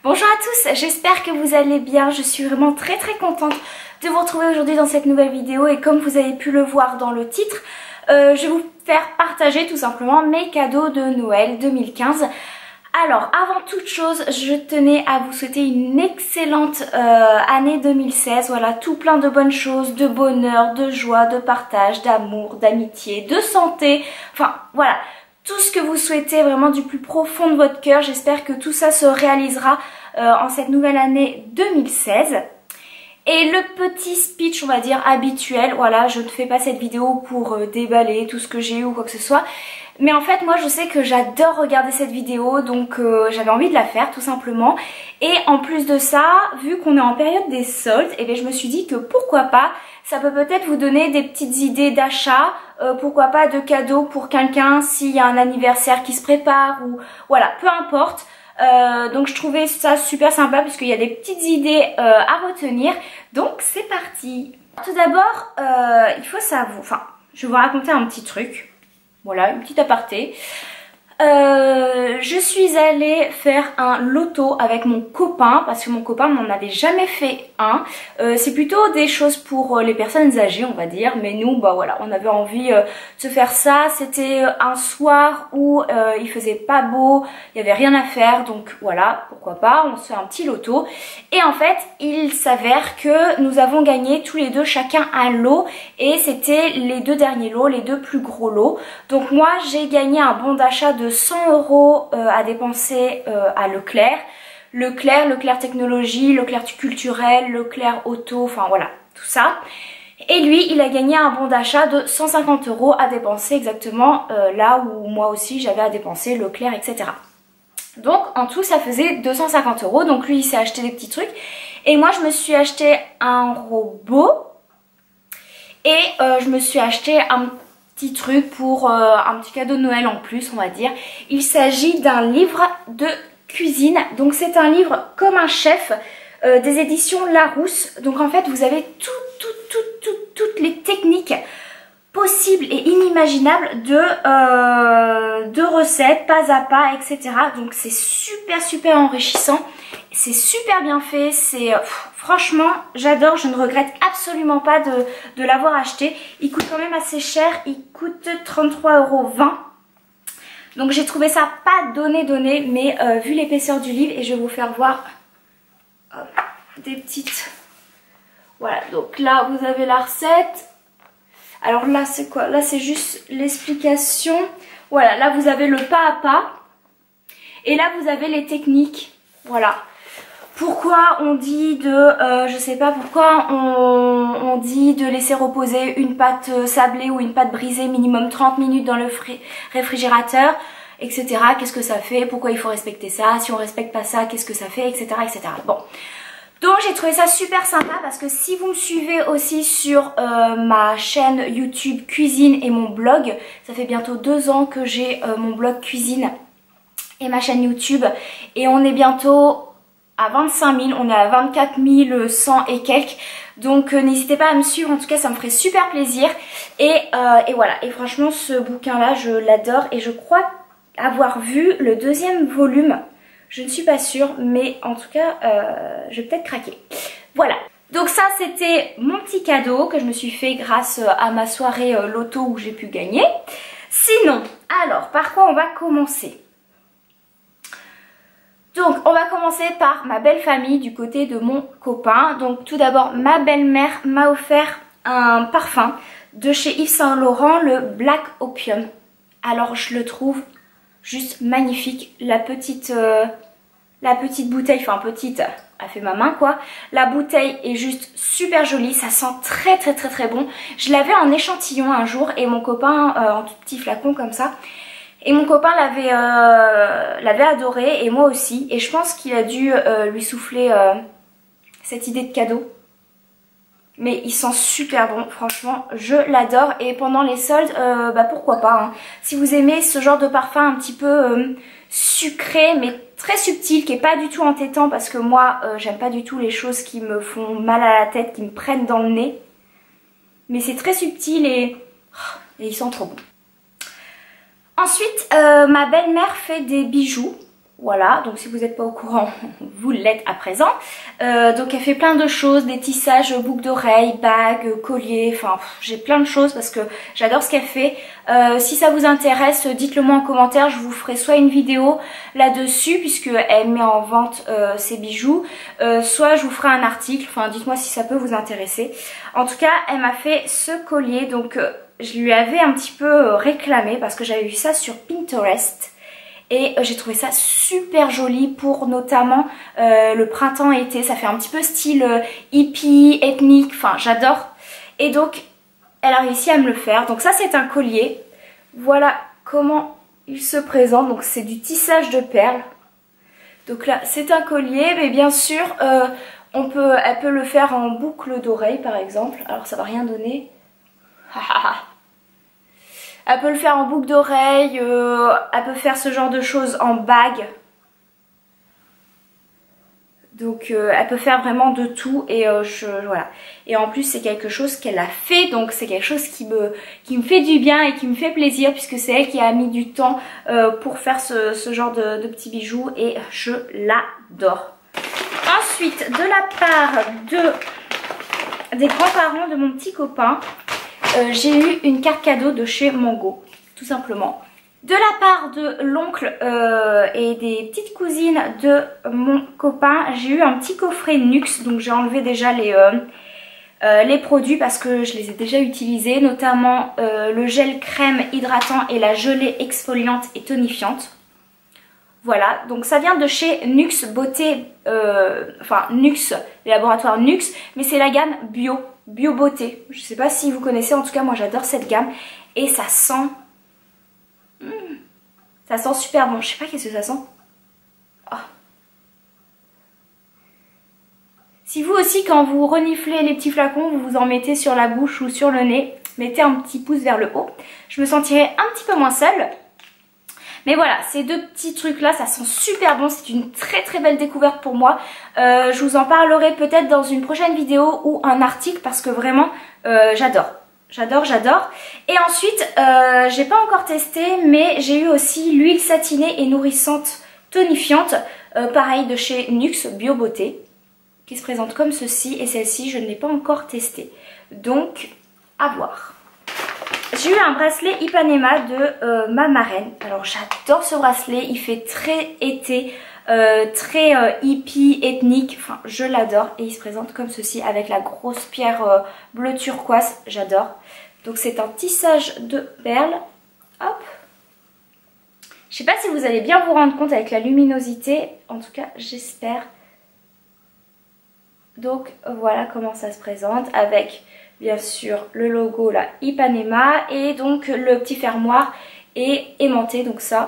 Bonjour à tous, j'espère que vous allez bien. Je suis vraiment très contente de vous retrouver aujourd'hui dans cette nouvelle vidéo. Et comme vous avez pu le voir dans le titre, je vais vous faire partager tout simplement mes cadeaux de Noël 2015. Alors avant toute chose, je tenais à vous souhaiter une excellente année 2016. Voilà, tout plein de bonnes choses, de bonheur, de joie, de partage, d'amour, d'amitié, de santé. Enfin voilà, tout ce que vous souhaitez vraiment du plus profond de votre cœur. J'espère que tout ça se réalisera en cette nouvelle année 2016. Et le petit speech, on va dire, habituel. Voilà, je ne fais pas cette vidéo pour déballer tout ce que j'ai eu ou quoi que ce soit. Mais en fait, moi, je sais que j'adore regarder cette vidéo, donc j'avais envie de la faire, tout simplement. Et en plus de ça, vu qu'on est en période des soldes, et bien, je me suis dit que pourquoi pas, ça peut peut-être vous donner des petites idées d'achat, pourquoi pas de cadeaux pour quelqu'un s'il y a un anniversaire qui se prépare, ou voilà, peu importe. Donc je trouvais ça super sympa puisqu'il y a des petites idées à retenir. Donc c'est parti. Tout d'abord, il faut savoir, enfin, je vais vous raconter un petit truc. Voilà, une petite aparté. Je suis allée faire un loto avec mon copain parce que mon copain n'en avait jamais fait un. C'est plutôt des choses pour les personnes âgées, on va dire, mais nous, bah voilà, on avait envie de se faire ça. C'était un soir où il faisait pas beau, il y avait rien à faire, donc voilà, pourquoi pas, on se fait un petit loto. Et en fait, il s'avère que nous avons gagné tous les deux chacun un lot et c'était les deux derniers lots, les deux plus gros lots. Donc moi, j'ai gagné un bon d'achat de 100 € à dépenser à Leclerc. Leclerc Technologie, Leclerc Culturel, Leclerc Auto, enfin voilà, tout ça. Et lui, il a gagné un bon d'achat de 150 € à dépenser exactement là où moi aussi j'avais à dépenser Leclerc, etc. Donc en tout, ça faisait 250 €. Donc lui, il s'est acheté des petits trucs. Et moi, je me suis acheté un robot. Et je me suis acheté un petit truc pour un petit cadeau de Noël en plus, on va dire. Il s'agit d'un livre de cuisine. Donc c'est un livre comme un chef des éditions Larousse. Donc en fait vous avez toutes les techniques possibles et inimaginables de recettes, pas à pas, etc. Donc c'est super enrichissant. C'est super bien fait, c'est franchement j'adore, je ne regrette absolument pas de l'avoir acheté. Il coûte quand même assez cher, il coûte 33,20 €. Donc j'ai trouvé ça pas donné, mais vu l'épaisseur du livre, et je vais vous faire voir des petites... Voilà, donc là vous avez la recette. Alors là c'est quoi? Là c'est juste l'explication. Voilà, là vous avez le pas à pas. Et là vous avez les techniques. Voilà. Pourquoi on dit de, je sais pas pourquoi on dit de laisser reposer une pâte sablée ou une pâte brisée minimum 30 minutes dans le réfrigérateur, etc. Qu'est-ce que ça fait? Pourquoi il faut respecter ça? Si on respecte pas ça, qu'est-ce que ça fait? Etc. etc. Bon. Donc j'ai trouvé ça super sympa parce que si vous me suivez aussi sur ma chaîne YouTube cuisine et mon blog, ça fait bientôt 2 ans que j'ai mon blog cuisine et ma chaîne YouTube et on est bientôt à 25 000, on est à 24 100 et quelques, donc n'hésitez pas à me suivre, en tout cas ça me ferait super plaisir. Et voilà, et franchement ce bouquin là je l'adore et je crois avoir vu le 2e volume, je ne suis pas sûre, mais en tout cas je vais peut-être craquer. Voilà, donc ça c'était mon petit cadeau que je me suis fait grâce à ma soirée loto où j'ai pu gagner. Sinon, alors par quoi on va commencer? Donc on va commencer par ma belle famille du côté de mon copain. Donc tout d'abord ma belle-mère m'a offert un parfum de chez Yves Saint Laurent, le Black Opium. Alors je le trouve juste magnifique. La petite bouteille, enfin petite, a fait ma main quoi. La bouteille est juste super jolie, ça sent très bon. Je l'avais en échantillon un jour et mon copain en tout petit flacon comme ça. Et mon copain l'avait adoré et moi aussi. Et je pense qu'il a dû lui souffler cette idée de cadeau. Mais il sent super bon, franchement, je l'adore. Et pendant les soldes, bah pourquoi pas. Hein. Si vous aimez ce genre de parfum un petit peu sucré, mais très subtil, qui est pas du tout entêtant. Parce que moi, j'aime pas du tout les choses qui me font mal à la tête, qui me prennent dans le nez. Mais c'est très subtil et il sent trop bon. Ensuite, ma belle-mère fait des bijoux Voilà, donc si vous n'êtes pas au courant, vous l'êtes à présent. Donc elle fait plein de choses, des tissages, boucles d'oreilles, bagues, colliers, enfin j'ai plein de choses parce que j'adore ce qu'elle fait. Si ça vous intéresse, dites-le moi en commentaire, je vous ferai soit une vidéo là-dessus puisqu'elle met en vente ses bijoux, soit je vous ferai un article, enfin dites-moi si ça peut vous intéresser. En tout cas, elle m'a fait ce collier, donc je lui avais un petit peu réclamé parce que j'avais vu ça sur Pinterest. Et j'ai trouvé ça super joli pour notamment le printemps-été. Ça fait un petit peu style hippie, ethnique, enfin j'adore. Et donc elle a réussi à me le faire. Donc ça c'est un collier. Voilà comment il se présente. Donc c'est du tissage de perles. Donc là c'est un collier, mais bien sûr elle peut le faire en boucle d'oreille par exemple. Alors ça va rien donner. Elle peut le faire en boucle d'oreille, elle peut faire ce genre de choses en bague. Donc elle peut faire vraiment de tout et voilà. Et en plus c'est quelque chose qu'elle a fait, donc c'est quelque chose qui me fait du bien et qui me fait plaisir puisque c'est elle qui a mis du temps pour faire ce genre de petits bijoux et je l'adore. Ensuite, de la part des grands-parents de mon petit copain, j'ai eu une carte cadeau de chez Mango, tout simplement. De la part de l'oncle et des petites cousines de mon copain, j'ai eu un petit coffret Nuxe. Donc j'ai enlevé déjà les produits parce que je les ai déjà utilisés, notamment le gel crème hydratant et la gelée exfoliante et tonifiante. Voilà, donc ça vient de chez Nuxe Beauté, enfin Nuxe, les laboratoires Nuxe, mais c'est la gamme Bio Beauté. Je sais pas si vous connaissez, en tout cas moi j'adore cette gamme et ça sent... ça sent super bon, je sais pas qu'est-ce que ça sent. Oh. Si vous aussi quand vous reniflez les petits flacons, vous vous en mettez sur la bouche ou sur le nez, mettez un petit pouce vers le haut. Je me sentirais un petit peu moins seule. Mais voilà, ces deux petits trucs là, ça sent super bon, c'est une très très belle découverte pour moi. Je vous en parlerai peut-être dans une prochaine vidéo ou un article parce que vraiment j'adore. J'adore. Et ensuite, j'ai pas encore testé mais j'ai eu aussi l'huile satinée et nourrissante tonifiante, pareil de chez Nuxe Bio Beauté, qui se présente comme ceci et celle-ci je ne l'ai pas encore testée. Donc à voir. J'ai eu un bracelet Ipanema de ma marraine. Alors j'adore ce bracelet, il fait très été, très hippie, ethnique, enfin je l'adore. Et il se présente comme ceci avec la grosse pierre bleu turquoise, j'adore. Donc c'est un tissage de perles, hop. Je sais pas si vous allez bien vous rendre compte avec la luminosité, en tout cas j'espère. Donc voilà comment ça se présente avec... bien sûr le logo là Ipanema et donc le petit fermoir est aimanté, donc ça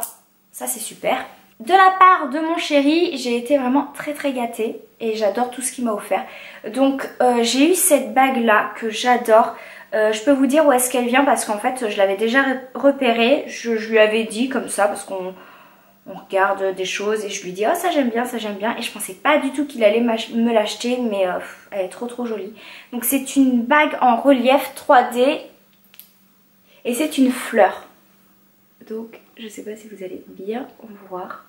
c'est super. De la part de mon chéri, j'ai été vraiment très très gâtée et j'adore tout ce qu'il m'a offert. Donc j'ai eu cette bague là que j'adore. Je peux vous dire où est-ce qu'elle vient parce qu'en fait je l'avais déjà repérée. Je lui avais dit comme ça parce qu'on regarde des choses et je lui dis oh ça j'aime bien et je pensais pas du tout qu'il allait me l'acheter mais elle est trop jolie. Donc c'est une bague en relief 3D et c'est une fleur. Donc je sais pas si vous allez bien voir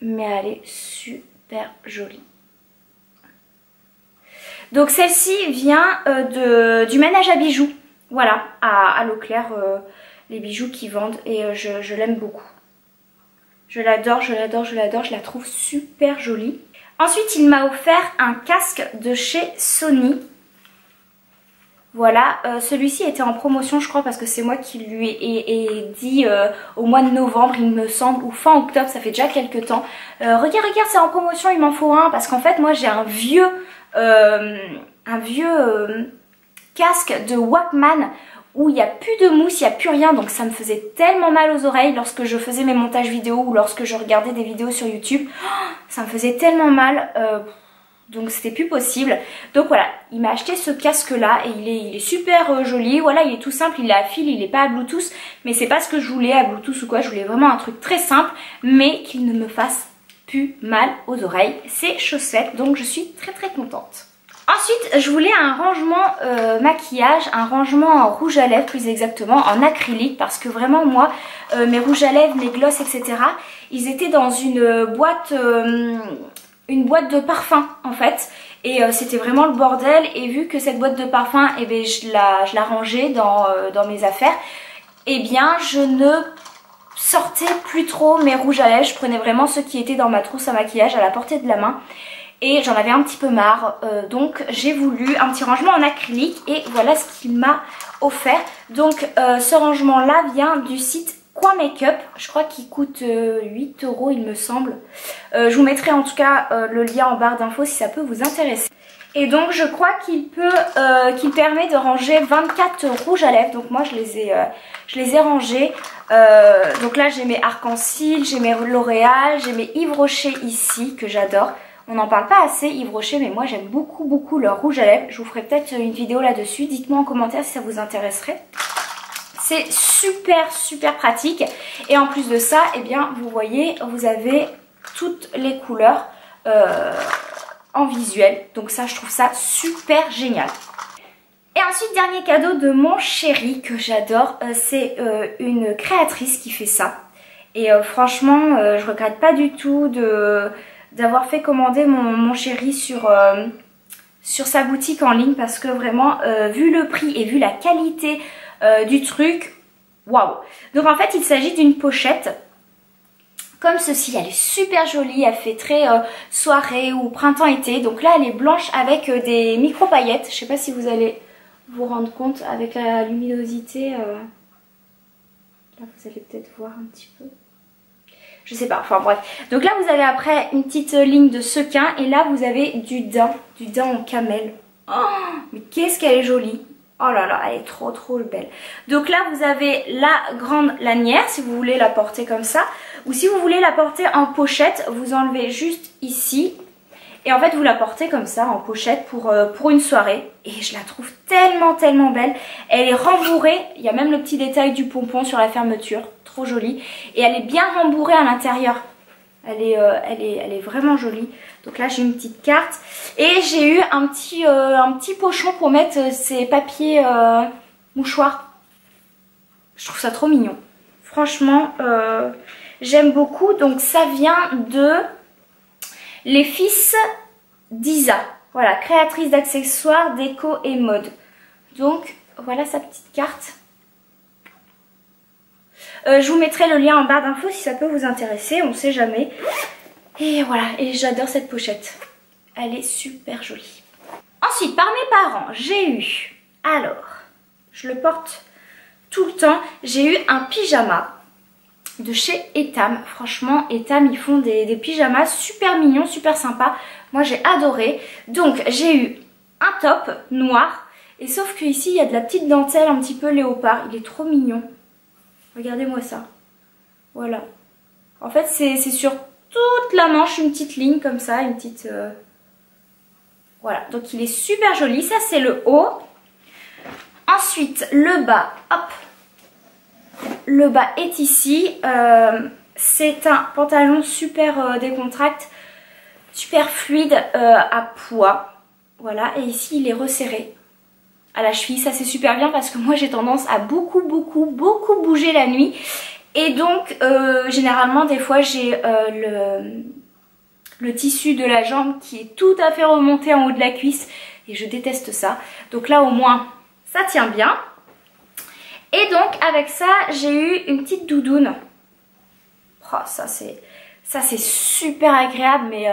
mais elle est super jolie. Donc celle-ci vient du Ménage à bijoux, voilà, à Leclerc, les bijoux qu'ils vendent et je l'aime beaucoup. Je l'adore, je la trouve super jolie. Ensuite, il m'a offert un casque de chez Sony. Voilà, celui-ci était en promotion, je crois, parce que c'est moi qui lui ai dit au mois de novembre, il me semble, ou fin octobre, ça fait déjà quelques temps. Regarde, c'est en promotion, il m'en faut un, parce qu'en fait, moi, j'ai un vieux casque de Walkman où il n'y a plus de mousse, il n'y a plus rien, donc ça me faisait tellement mal aux oreilles lorsque je faisais mes montages vidéo ou lorsque je regardais des vidéos sur YouTube. Ça me faisait tellement mal, donc c'était plus possible. Donc voilà, il m'a acheté ce casque là et il est super joli. Voilà, il est tout simple, il est à fil, il n'est pas à Bluetooth, mais c'est pas ce que je voulais à Bluetooth ou quoi. Je voulais vraiment un truc très simple, mais qu'il ne me fasse plus mal aux oreilles. C'est chaussette, donc je suis très contente. Ensuite, je voulais un rangement maquillage, un rangement en rouge à lèvres plus exactement, en acrylique, parce que vraiment moi, mes rouges à lèvres, mes glosses, etc., Ils étaient dans une boîte de parfum en fait. Et c'était vraiment le bordel. Et vu que cette boîte de parfum, eh bien, je la rangeais dans mes affaires, eh bien je ne sortais plus trop mes rouges à lèvres. Je prenais vraiment ceux qui étaient dans ma trousse à maquillage à la portée de la main. Et j'en avais un petit peu marre, donc j'ai voulu un petit rangement en acrylique et voilà ce qu'il m'a offert. Donc ce rangement là vient du site Coin Make-up, je crois qu'il coûte 8 € il me semble. Je vous mettrai en tout cas le lien en barre d'infos si ça peut vous intéresser. Et donc je crois qu'il permet de ranger 24 rouges à lèvres. Donc moi je les ai rangés. Donc là j'ai mes Arc-en-Ciel, j'ai mes L'Oréal, j'ai mes Yves Rocher ici que j'adore. On n'en parle pas assez Yves Rocher, mais moi j'aime beaucoup leur rouge à lèvres. Je vous ferai peut-être une vidéo là-dessus. Dites-moi en commentaire si ça vous intéresserait. C'est super pratique. Et en plus de ça, eh bien vous voyez, vous avez toutes les couleurs en visuel. Donc ça, je trouve ça super génial. Et ensuite, dernier cadeau de mon chéri que j'adore. C'est une créatrice qui fait ça. Et franchement, je regrette pas du tout d'avoir fait commander mon chéri sur sa boutique en ligne parce que vraiment vu le prix et vu la qualité du truc, waouh. Donc en fait il s'agit d'une pochette comme ceci, elle est super jolie, elle fait très soirée ou printemps-été. Donc là elle est blanche avec des micro paillettes, je sais pas si vous allez vous rendre compte avec la luminosité, là vous allez peut-être voir un petit peu. Je sais pas, enfin bref. Donc là vous avez après une petite ligne de sequin et là vous avez du daim en camel. Oh, mais qu'est-ce qu'elle est jolie. Oh là là, elle est trop belle. Donc là vous avez la grande lanière si vous voulez la porter comme ça. Ou si vous voulez la porter en pochette, vous enlevez juste ici. Et en fait vous la portez comme ça en pochette pour une soirée. Et je la trouve tellement belle. Elle est rembourrée, il y a même le petit détail du pompon sur la fermeture. Trop jolie. Et elle est bien rembourrée à l'intérieur. Elle est vraiment jolie. Donc là j'ai une petite carte. Et j'ai eu un petit pochon pour mettre ces papiers mouchoirs. Je trouve ça trop mignon. Franchement, j'aime beaucoup. Donc ça vient de Les Fils d'Isa. Voilà, créatrice d'accessoires, déco et mode. Donc voilà sa petite carte. Je vous mettrai le lien en barre d'infos si ça peut vous intéresser, on ne sait jamais. Et voilà, et j'adore cette pochette. Elle est super jolie. Ensuite, par mes parents, j'ai eu, alors, je le porte tout le temps, j'ai eu un pyjama de chez Etam. Franchement, Etam, ils font des pyjamas super mignons, super sympas. Moi, j'ai adoré. Donc, j'ai eu un top noir. Et sauf que ici, il y a de la petite dentelle un petit peu léopard. Il est trop mignon. Regardez-moi ça. Voilà. En fait, c'est sur toute la manche, une petite ligne comme ça, une petite... Voilà. Donc, il est super joli. Ça, c'est le haut. Ensuite, le bas. Hop. Le bas est ici. C'est un pantalon super décontracté, super fluide à pois. Voilà. Et ici, il est resserré à la cheville. Ça, c'est super bien parce que moi, j'ai tendance à beaucoup bouger la nuit. Et donc, généralement, des fois, j'ai le tissu de la jambe qui est tout à fait remonté en haut de la cuisse. Et je déteste ça. Donc là, au moins, ça tient bien. Et donc, avec ça, j'ai eu une petite doudoune. Oh, ça, c'est super agréable, mais...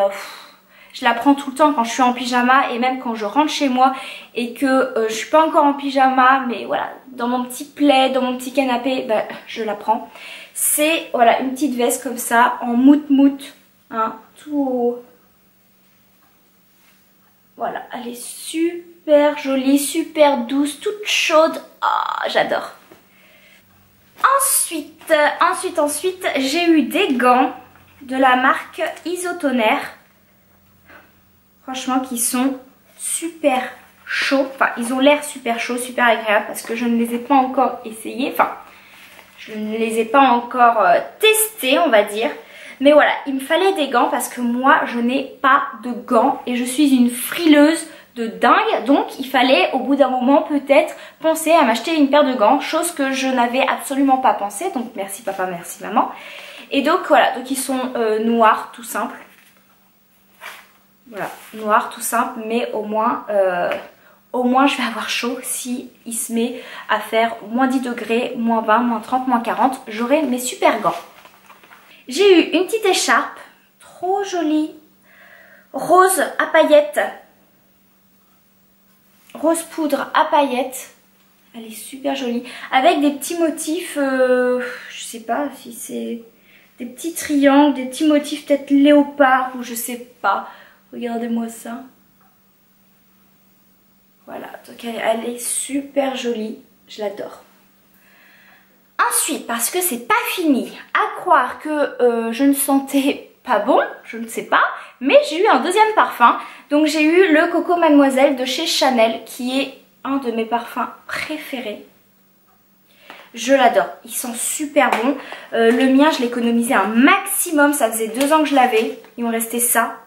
je la prends tout le temps quand je suis en pyjama et même quand je rentre chez moi et que je suis pas encore en pyjama, mais voilà, dans mon petit plaid, dans mon petit canapé, bah, je la prends. C'est voilà une petite veste comme ça en mout, hein, tout. Voilà, elle est super jolie, super douce, toute chaude. Oh, j'adore. Ensuite, j'ai eu des gants de la marque Isotoner. Franchement, qui sont super chauds. Enfin, ils ont l'air super chauds, super agréables parce que je ne les ai pas encore essayés. Enfin, je ne les ai pas encore testés, on va dire. Mais voilà, il me fallait des gants parce que moi, je n'ai pas de gants et je suis une frileuse de dingue. Donc, il fallait au bout d'un moment peut-être penser à m'acheter une paire de gants. Chose que je n'avais absolument pas pensé. Donc, merci papa, merci maman. Et donc voilà, donc ils sont noirs tout simple. Voilà, noir tout simple, mais au moins je vais avoir chaud si il se met à faire moins 10 degrés, moins 20, moins 30, moins 40. J'aurai mes super gants. J'ai eu une petite écharpe, trop jolie, rose à paillettes. Rose poudre à paillettes. Elle est super jolie. Avec des petits motifs, je sais pas si c'est des petits triangles, des petits motifs peut-être léopard ou je sais pas. Regardez-moi ça. Voilà, donc elle est super jolie. Je l'adore. Ensuite, parce que c'est pas fini, à croire que je ne sentais pas bon, je ne sais pas, mais j'ai eu un deuxième parfum. Donc j'ai eu le Coco Mademoiselle de chez Chanel, qui est un de mes parfums préférés. Je l'adore, il sent super bon. Le mien, je l'ai économisé un maximum, ça faisait 2 ans que je l'avais, il me restait ça.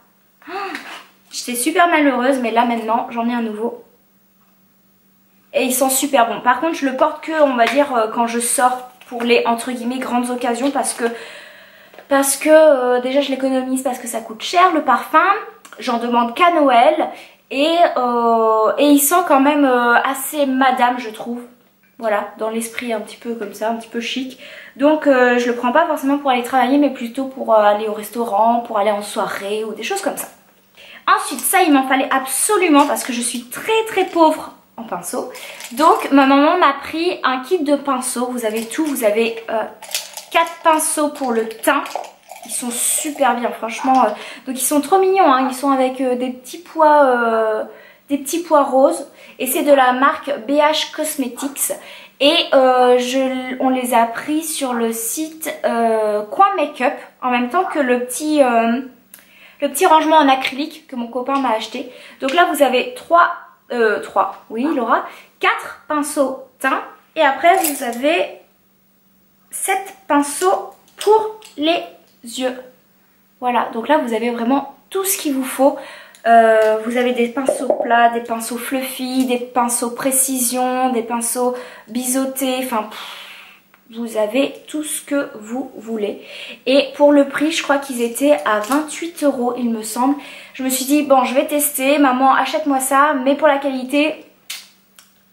Oh, j'étais super malheureuse, mais là maintenant, j'en ai un nouveau. Et il sent super bon. Par contre, je le porte que, on va dire, quand je sors pour les, entre guillemets, grandes occasions, parce que déjà je l'économise parce que ça coûte cher le parfum. J'en demande qu'à Noël. Et il sent quand même assez madame, je trouve. Voilà, dans l'esprit un petit peu comme ça, un petit peu chic. Donc je le prends pas forcément pour aller travailler, mais plutôt pour aller au restaurant, pour aller en soirée ou des choses comme ça. Ensuite, ça il m'en fallait absolument parce que je suis très pauvre en pinceau. Donc ma maman m'a pris un kit de pinceaux. Vous avez tout, vous avez 4 pinceaux pour le teint. Ils sont super bien franchement. Donc ils sont trop mignons, hein. Ils sont avec des petits pois roses. Et c'est de la marque BH Cosmetics. Et on les a pris sur le site Coin Makeup. En même temps que le petit rangement en acrylique que mon copain m'a acheté. Donc là vous avez 4 pinceaux teint. Et après vous avez 7 pinceaux pour les yeux. Voilà, donc là vous avez vraiment tout ce qu'il vous faut. Vous avez des pinceaux plats, des pinceaux fluffy, des pinceaux précision, des pinceaux biseautés, enfin vous avez tout ce que vous voulez. Et pour le prix, je crois qu'ils étaient à 28 € il me semble. Je me suis dit bon, je vais tester, maman achète-moi ça, mais pour la qualité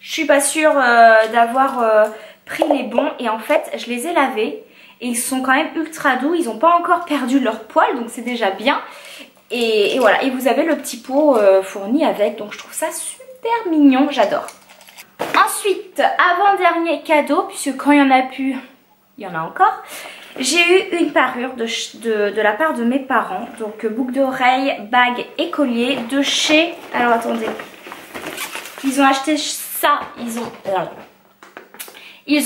je suis pas sûre d'avoir pris les bons. Et en fait je les ai lavés et ils sont quand même ultra doux, ils n'ont pas encore perdu leur poil, donc c'est déjà bien. Et voilà, et vous avez le petit pot fourni avec, donc je trouve ça super mignon, j'adore. Ensuite, avant-dernier cadeau, puisque quand il y en a plus, il y en a encore, j'ai eu une parure de la part de mes parents, donc boucle d'oreille, bague et collier de chez... Alors attendez, ils ont acheté ça, ils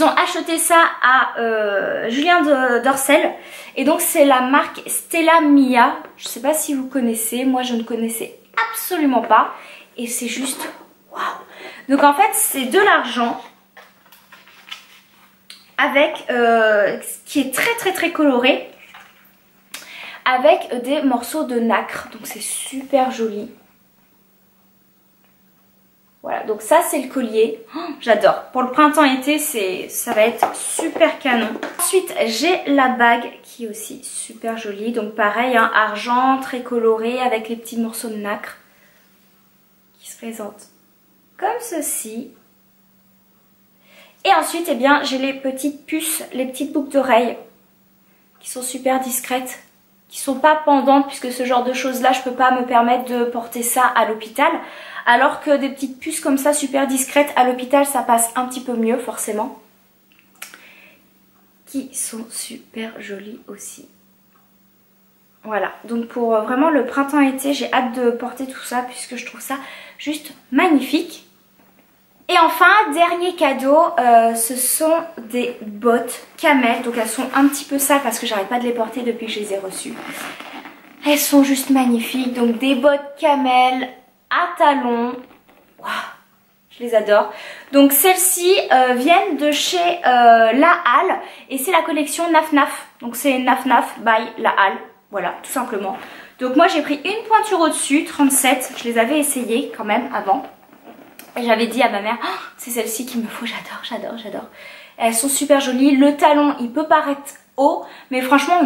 ont acheté ça à Julien Dorcel. Et donc c'est la marque Stella Mia. Je ne sais pas si vous connaissez. Moi je ne connaissais absolument pas. Et c'est juste waouh. Donc en fait c'est de l'argent avec qui est très coloré. Avec des morceaux de nacre. Donc c'est super joli. Voilà, donc ça c'est le collier. Oh, j'adore. Pour le printemps-été, ça va être super canon. Ensuite, j'ai la bague qui est aussi super jolie. Donc pareil, hein, argent, très coloré avec les petits morceaux de nacre qui se présentent comme ceci. Et ensuite, eh bien, j'ai les petites puces, les petites boucles d'oreilles qui sont super discrètes, qui sont pas pendantes puisque ce genre de choses là, je peux pas me permettre de porter ça à l'hôpital. Alors que des petites puces comme ça super discrètes à l'hôpital ça passe un petit peu mieux forcément. Qui sont super jolies aussi. Voilà, donc pour vraiment le printemps-été j'ai hâte de porter tout ça puisque je trouve ça juste magnifique. Et enfin, dernier cadeau, ce sont des bottes Camel. Donc elles sont un petit peu sales parce que j'arrête pas de les porter depuis que je les ai reçues. Elles sont juste magnifiques, donc des bottes Camel à talons. Waouh, je les adore. Donc celles-ci viennent de chez La Halle et c'est la collection Naf Naf. Donc c'est Naf Naf by La Halle. Voilà, tout simplement. Donc moi j'ai pris une pointure au-dessus, 37. Je les avais essayées quand même avant. Et j'avais dit à ma mère, oh, c'est celle-ci qu'il me faut, j'adore. Elles sont super jolies. Le talon, il peut paraître haut, mais franchement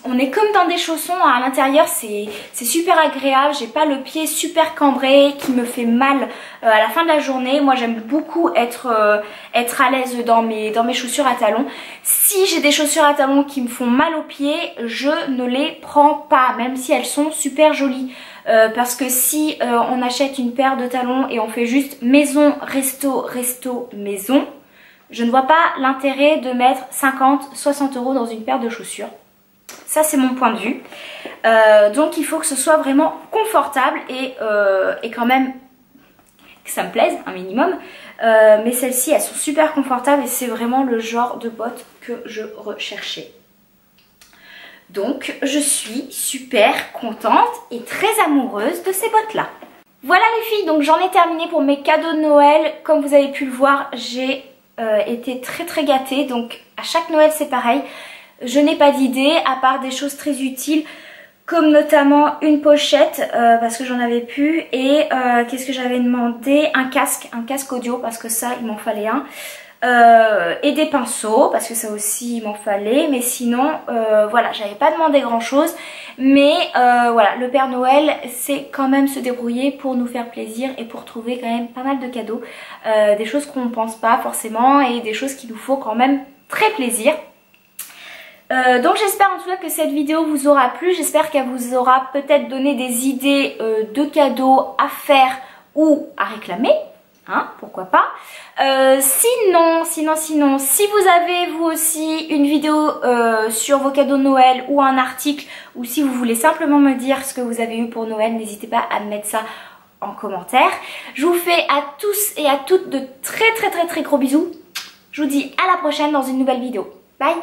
on est comme dans des chaussons à l'intérieur, c'est super agréable, j'ai pas le pied super cambré qui me fait mal à la fin de la journée. Moi j'aime beaucoup être à l'aise dans mes chaussures à talons. Si j'ai des chaussures à talons qui me font mal aux pieds, je ne les prends pas, même si elles sont super jolies. Parce que si on achète une paire de talons et on fait juste maison, resto, resto, maison, je ne vois pas l'intérêt de mettre 50-60 € dans une paire de chaussures. Ça c'est mon point de vue. Donc il faut que ce soit vraiment confortable et quand même que ça me plaise un minimum. Mais celles-ci elles sont super confortables et c'est vraiment le genre de bottes que je recherchais. Donc je suis super contente et très amoureuse de ces bottes là. Voilà les filles, donc j'en ai terminé pour mes cadeaux de Noël. Comme vous avez pu le voir, j'ai été très gâtée. Donc à chaque Noël c'est pareil. Je n'ai pas d'idée à part des choses très utiles comme notamment une pochette parce que j'en avais plus et qu'est-ce que j'avais demandé, un casque audio parce que ça il m'en fallait un et des pinceaux parce que ça aussi il m'en fallait, mais sinon voilà, j'avais pas demandé grand chose, mais voilà, le Père Noël c'est quand même se débrouiller pour nous faire plaisir et pour trouver quand même pas mal de cadeaux, des choses qu'on ne pense pas forcément et des choses qui nous font quand même très plaisir. Donc j'espère en tout cas que cette vidéo vous aura plu, j'espère qu'elle vous aura peut-être donné des idées de cadeaux à faire ou à réclamer, hein, pourquoi pas. Sinon, si vous avez vous aussi une vidéo sur vos cadeaux de Noël ou un article, ou si vous voulez simplement me dire ce que vous avez eu pour Noël, n'hésitez pas à me mettre ça en commentaire. Je vous fais à tous et à toutes de très gros bisous. Je vous dis à la prochaine dans une nouvelle vidéo. Bye!